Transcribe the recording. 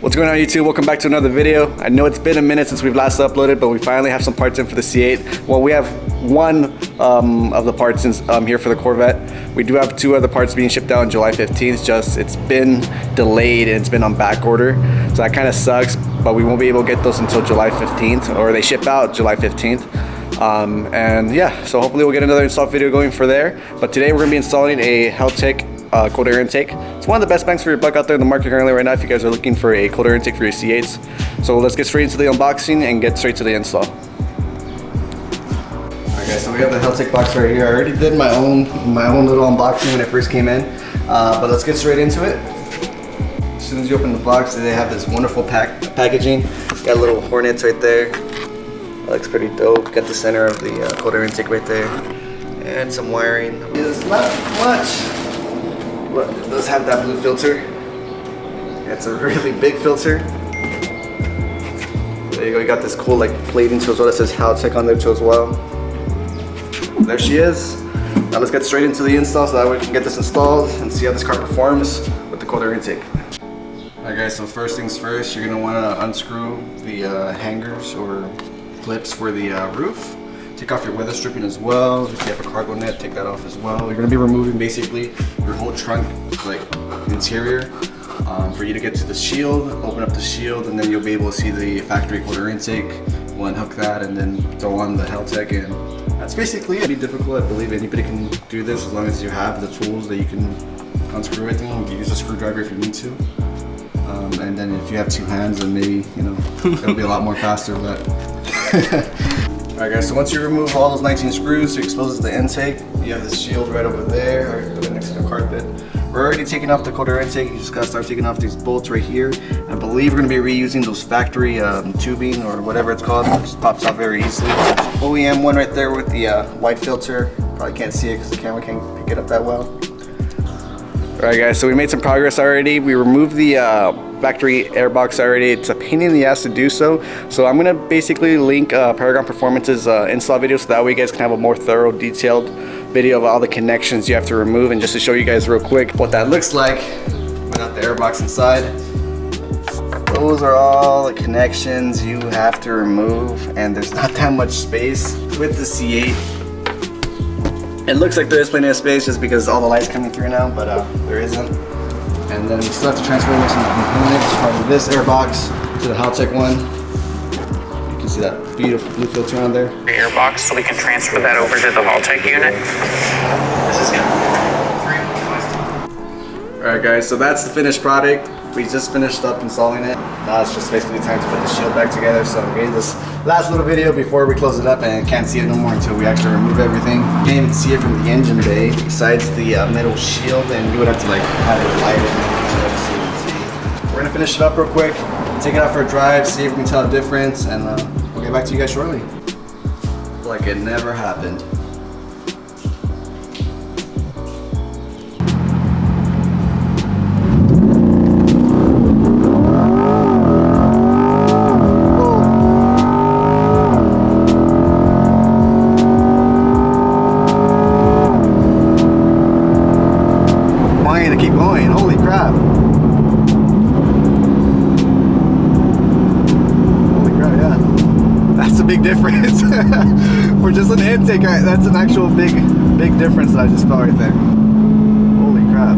What's going on YouTube? Welcome back to another video. I know it's been a minute since we've last uploaded, but we finally have some parts in for the C8. Well, we have one of the parts here for the Corvette. We do have two other parts being shipped out on July 15th, just it's been delayed and it's been on back order. So that kind of sucks, but we won't be able to get those until July 15th, or they ship out July 15th. And yeah, so hopefully we'll get another install video going for there. But today we're going to be installing a Halltech cold air intake. It's one of the best bangs for your buck out there in the market currently right now if you guys are looking for a cold air intake for your C8s. So let's get straight into the unboxing and get straight to the install. Alright guys, so we have the Halltech box right here. I already did my own little unboxing when it first came in, but let's get straight into it. As soon as you open the box, they have this wonderful packaging. Got little Hornets right there. That looks pretty dope. Got the center of the cold air intake right there, and some wiring. It's not much. But it does have that blue filter. It's a really big filter. There you go, you got this cool like plating too as well that says Halltech on there too as well. There she is. Now let's get straight into the install so that way we can get this installed and see how this car performs with the cold air intake. Alright guys, so first things first, you're going to want to unscrew the hangers or clips for the roof. Take off your weather stripping as well. If you have a cargo net, take that off as well. You're gonna be removing basically your whole trunk, like interior, for you to get to the shield. Open up the shield, and then you'll be able to see the factory cold air intake. We'll unhook that and then throw on the Halltech, and that's basically it. It's difficult. I believe anybody can do this as long as you have the tools that you can unscrew everything. You can use a screwdriver if you need to. And then if you have two hands, then maybe, you know, it'll be a lot more faster, but Alright guys, so once you remove all those 19 screws, it exposes the intake. You have the shield right over there, right next to the carpet. We're already taking off the cold air intake. You just gotta start taking off these bolts right here. I believe we're gonna be reusing those factory tubing or whatever it's called. It just pops out very easily. OEM one right there with the white filter. Probably can't see it because the camera can't pick it up that well. Alright guys, so we made some progress already. We removed the factory air box already. It's a pain in the ass to do so. So I'm gonna basically link Paragon Performance's install video so that way you guys can have a more thorough, detailed video of all the connections you have to remove. And just to show you guys real quick what that looks like without the air box inside. Those are all the connections you have to remove, and there's not that much space with the C8. It looks like there is plenty of space just because all the light's coming through now, but there isn't. And then we still have to transfer some components from this air box to the Halltech one. You can see that beautiful blue filter on there. The air box, so we can transfer that over to the Halltech unit. This is good. Alright guys, so that's the finished product. We just finished up installing it. Now it's just basically time to put the shield back together. So I'm getting this last little video before we close it up, and can't see it no more until we actually remove everything. You can't even see it from the engine bay besides the metal shield, and you would have to like have it lighted so you can see. We're gonna finish it up real quick, take it out for a drive, see if we can tell the difference, and we'll get back to you guys shortly. Like it never happened. Keep going, holy crap. Holy crap, yeah. That's a big difference. For just an intake, that's an actual big difference that I just felt right there. Holy crap.